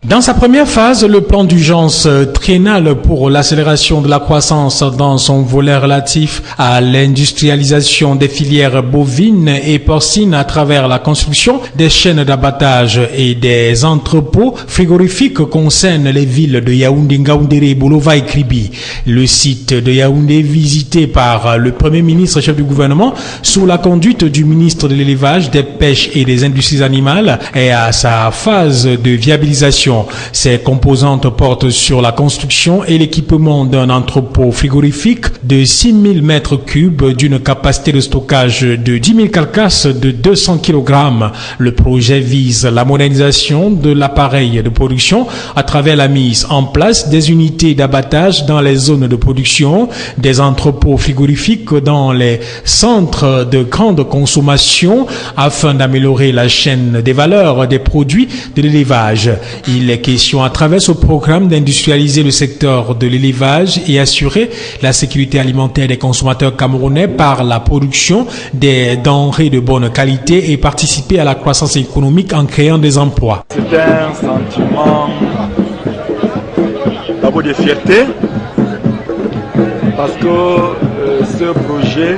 Dans sa première phase, le plan d'urgence triennal pour l'accélération de la croissance dans son volet relatif à l'industrialisation des filières bovines et porcines à travers la construction des chaînes d'abattage et des entrepôts frigorifiques concerne les villes de Yaoundé, Ngaoundéré, Bolova et Kribi. Le site de Yaoundé visité par le Premier ministre chef du gouvernement sous la conduite du ministre de l'élevage, des pêches et des industries animales est à sa phase de viabilisation. Ces composantes portent sur la construction et l'équipement d'un entrepôt frigorifique de 6000 mètres cubes d'une capacité de stockage de 10 000 carcasses de 200 kg. Le projet vise la modernisation de l'appareil de production à travers la mise en place des unités d'abattage dans les zones de production, des entrepôts frigorifiques dans les centres de grande consommation afin d'améliorer la chaîne des valeurs des produits de l'élevage. Il est question à travers ce programme d'industrialiser le secteur de l'élevage et assurer la sécurité alimentaire des consommateurs camerounais par la production des denrées de bonne qualité et participer à la croissance économique en créant des emplois. C'est un sentiment d'abord de fierté parce que ce projet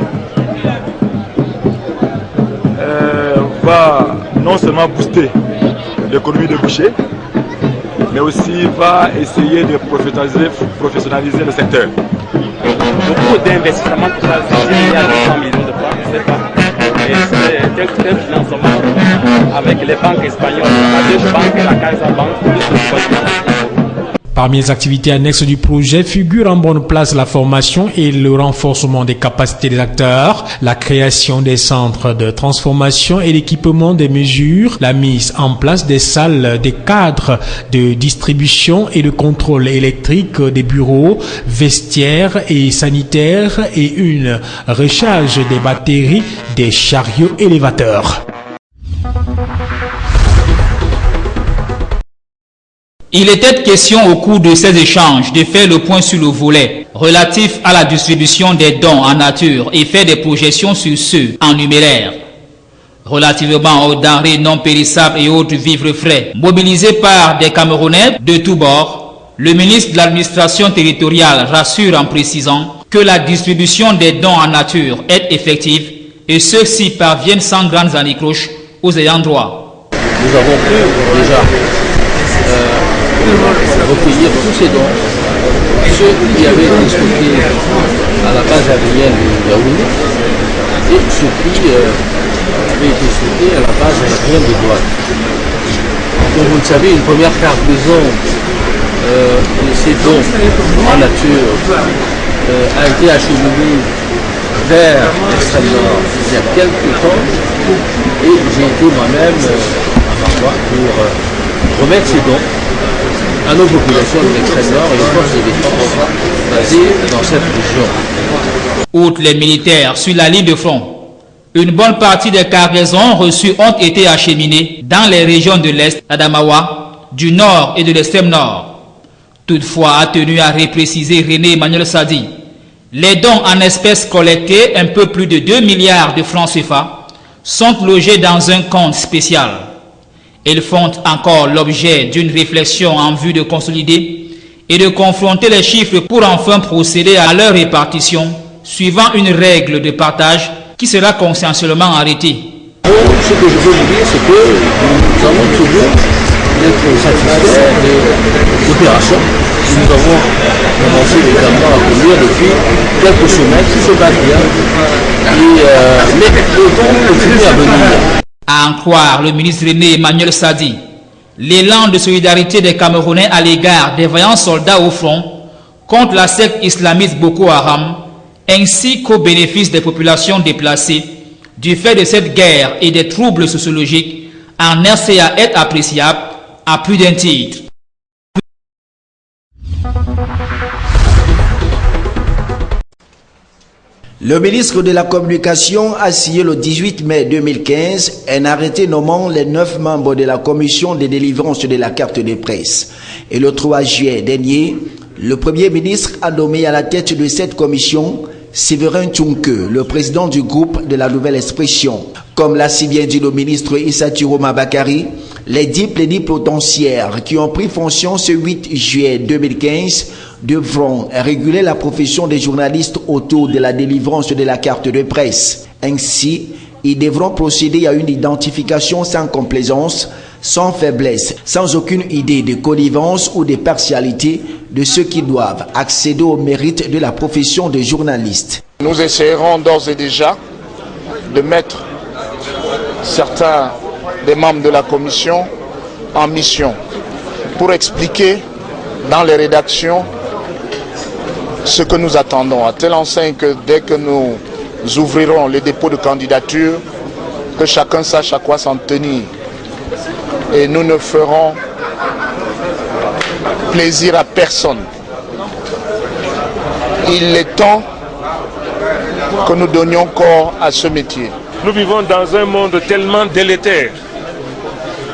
va non seulement booster l'économie de boucher, mais aussi va essayer de professionnaliser le secteur. Beaucoup d'investissements pour ça, il y a 200 millions de francs, je ne sais pas. Et c'est un financement avec les banques espagnoles, la Deutsche Bank et la CaixaBank, plus le continent. Parmi les activités annexes du projet figurent en bonne place la formation et le renforcement des capacités des acteurs, la création des centres de transformation et l'équipement des mesures, la mise en place des salles, des cadres de distribution et de contrôle électrique des bureaux, vestiaires et sanitaires et une recharge des batteries des chariots élévateurs. Il était question au cours de ces échanges de faire le point sur le volet relatif à la distribution des dons en nature et faire des projections sur ceux en numéraire. Relativement aux denrées non périssables et autres vivres frais mobilisés par des Camerounais de tous bords, le ministre de l'administration territoriale rassure en précisant que la distribution des dons en nature est effective et ceux-ci parviennent sans grandes anicroches aux ayants droit. Nous avons pu déjà recueillir tous ces dons, ceux qui avaient été stockés à la base aérienne de Yaoundé et ceux qui avaient été stockés à la base aérienne de Douane. Comme vous le savez, une première cargaison de ces dons en nature a été acheminée vers l'extrême nord il y a quelques temps et j'ai été moi-même à Marois pour remettre ces dons à nos populations de l'extrême nord et aux forces de défense basées dans cette région. Outre les militaires sur la ligne de front, une bonne partie des cargaisons reçues ont été acheminées dans les régions de l'Est, d'Adamawa, du Nord et de l'extrême Nord. Toutefois, a tenu à repréciser René Emmanuel Sadi, les dons en espèces collectés, un peu plus de 2 milliards de francs CFA, sont logés dans un compte spécial. Ils font encore l'objet d'une réflexion en vue de consolider et de confronter les chiffres pour enfin procéder à leur répartition suivant une règle de partage qui sera consensuellement arrêtée. Ce que je veux vous dire, c'est que nous avons toujours d'être satisfaits des opérations que nous avons commencé également à conduire depuis quelques semaines, qui se battent bien. Mais le temps continue à venir. À en croire le ministre René Emmanuel Sadi, l'élan de solidarité des Camerounais à l'égard des vaillants soldats au front contre la secte islamiste Boko Haram, ainsi qu'au bénéfice des populations déplacées du fait de cette guerre et des troubles sociologiques en RCA est appréciable à plus d'un titre. Le ministre de la Communication a signé le 18 mai 2015 un arrêté nommant les 9 membres de la commission de délivrance de la carte de presse. Et le 3 juillet dernier, le Premier ministre a nommé à la tête de cette commission Séverin Tchunke, le président du groupe de la Nouvelle Expression. Comme l'a si bien dit le ministre Issa Tiroma Bakari, Les 10 plénipotentiaires qui ont pris fonction ce 8 juillet 2015 devront réguler la profession des journalistes autour de la délivrance de la carte de presse. Ainsi, ils devront procéder à une identification sans complaisance, sans faiblesse, sans aucune idée de connivence ou de partialité de ceux qui doivent accéder au mérite de la profession de journaliste. Nous essayerons d'ores et déjà de mettre certains des membres de la commission en mission pour expliquer dans les rédactions ce que nous attendons, à telle enseigne que dès que nous ouvrirons les dépôts de candidature, que chacun sache à quoi s'en tenir. Et nous ne ferons plaisir à personne. Il est temps que nous donnions corps à ce métier. Nous vivons dans un monde tellement délétère.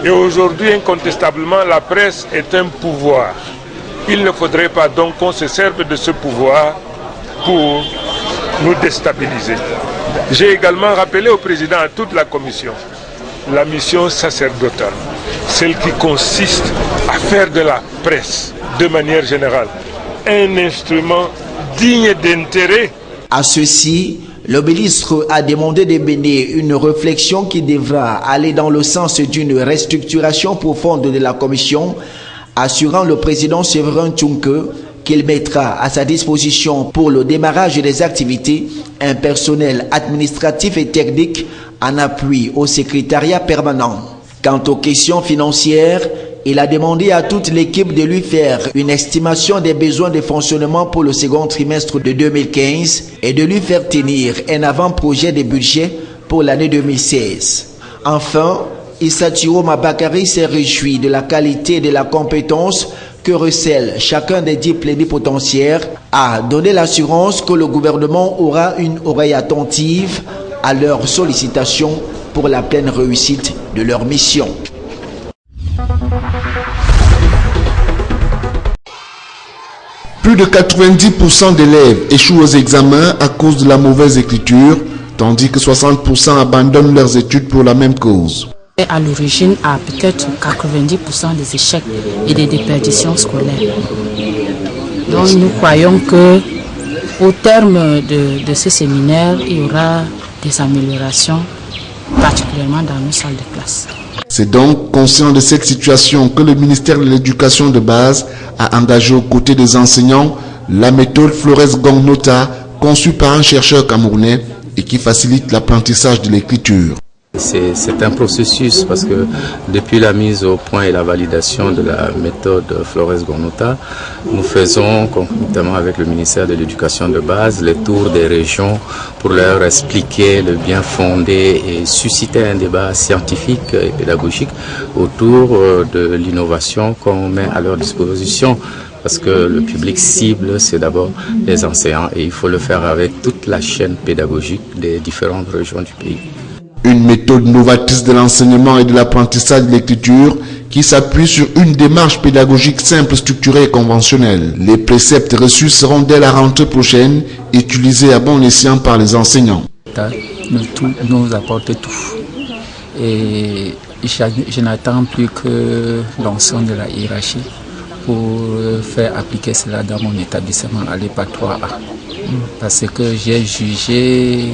Et aujourd'hui, incontestablement, la presse est un pouvoir. Il ne faudrait pas donc qu'on se serve de ce pouvoir pour nous déstabiliser. J'ai également rappelé au président, à toute la commission, la mission sacerdotale, celle qui consiste à faire de la presse, de manière générale, un instrument digne d'intérêt. À ceci, le ministre a demandé de mener une réflexion qui devra aller dans le sens d'une restructuration profonde de la commission, assurant le président Séverin Tchunke qu'il mettra à sa disposition pour le démarrage des activités un personnel administratif et technique en appui au secrétariat permanent. Quant aux questions financières, il a demandé à toute l'équipe de lui faire une estimation des besoins de fonctionnement pour le second trimestre de 2015 et de lui faire tenir un avant-projet de budget pour l'année 2016. Enfin, Issa Tiroma Bakari s'est réjoui de la qualité et de la compétence que recèle chacun des 10 plénipotentiaires, a donné l'assurance que le gouvernement aura une oreille attentive à leurs sollicitations pour la pleine réussite de leur mission. Plus de 90% d'élèves échouent aux examens à cause de la mauvaise écriture, tandis que 60% abandonnent leurs études pour la même cause. À l'origine, à peut-être 90% des échecs et des déperditions scolaires. Donc nous croyons que au terme de ce séminaire, il y aura des améliorations, particulièrement dans nos salles de classe. C'est donc conscient de cette situation que le ministère de l'Éducation de base a engagé aux côtés des enseignants la méthode Flores Gongnota, conçue par un chercheur camerounais et qui facilite l'apprentissage de l'écriture. C'est un processus parce que depuis la mise au point et la validation de la méthode Flores Gongnota, nous faisons conjointement avec le ministère de l'Éducation de base les tours des régions pour leur expliquer le bien fondé et susciter un débat scientifique et pédagogique autour de l'innovation qu'on met à leur disposition. Parce que le public cible, c'est d'abord les enseignants et il faut le faire avec toute la chaîne pédagogique des différentes régions du pays. Une méthode novatrice de l'enseignement et de l'apprentissage de l'écriture qui s'appuie sur une démarche pédagogique simple, structurée et conventionnelle. Les préceptes reçus seront dès la rentrée prochaine utilisés à bon escient par les enseignants. Nous apporte tout. Et je n'attends plus que l'ensemble de la hiérarchie pour faire appliquer cela dans mon établissement à l'EPA 3A. Parce que j'ai jugé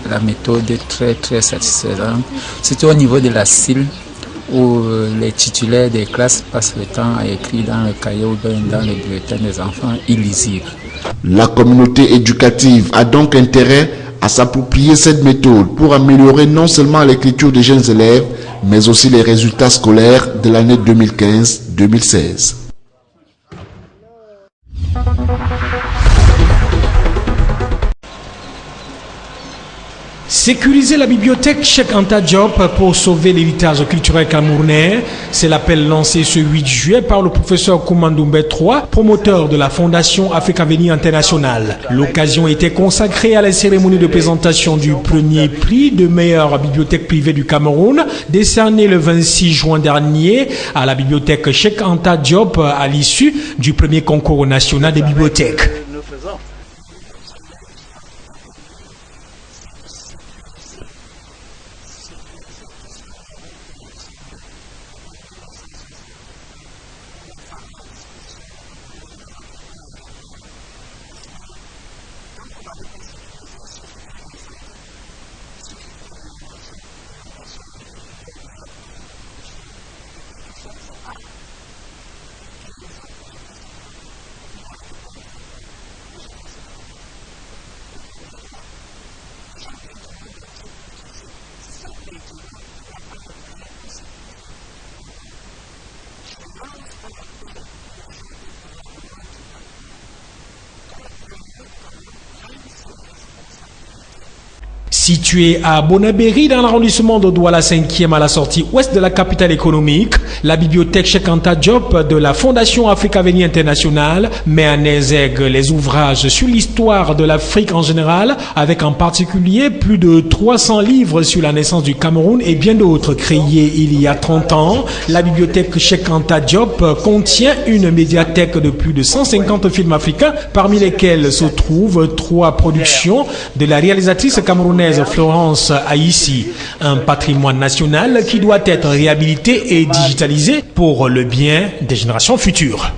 la méthode très satisfaisante. Surtout au niveau de la style où les titulaires des classes passent le temps à écrire dans le cahier ou dans les bulletins des enfants illisibles. La communauté éducative a donc intérêt à s'approprier cette méthode pour améliorer non seulement l'écriture des jeunes élèves, mais aussi les résultats scolaires de l'année 2015-2016. Sécuriser la bibliothèque Cheikh Anta Diop pour sauver l'héritage culturel camerounais, c'est l'appel lancé ce 8 juillet par le professeur Koumandoumbe III, promoteur de la Fondation Africa Avenir International. L'occasion était consacrée à la cérémonie de présentation du premier prix de meilleure bibliothèque privée du Cameroun, décerné le 26 juin dernier à la bibliothèque Cheikh Anta Diop à l'issue du premier concours national des bibliothèques. Située à Bonabéry dans l'arrondissement de Douala 5e à la sortie ouest de la capitale économique, la bibliothèque Cheikh Anta Diop de la Fondation Afrique Avenir International met en exergue les ouvrages sur l'histoire de l'Afrique en général, avec en particulier plus de 300 livres sur la naissance du Cameroun et bien d'autres créés il y a 30 ans. La bibliothèque Cheikh Anta Diop contient une médiathèque de plus de 150 films africains, parmi lesquels se trouvent 3 productions de la réalisatrice camerounaise Florence Aïssi. Un patrimoine national qui doit être réhabilité et digitalisé pour le bien des générations futures.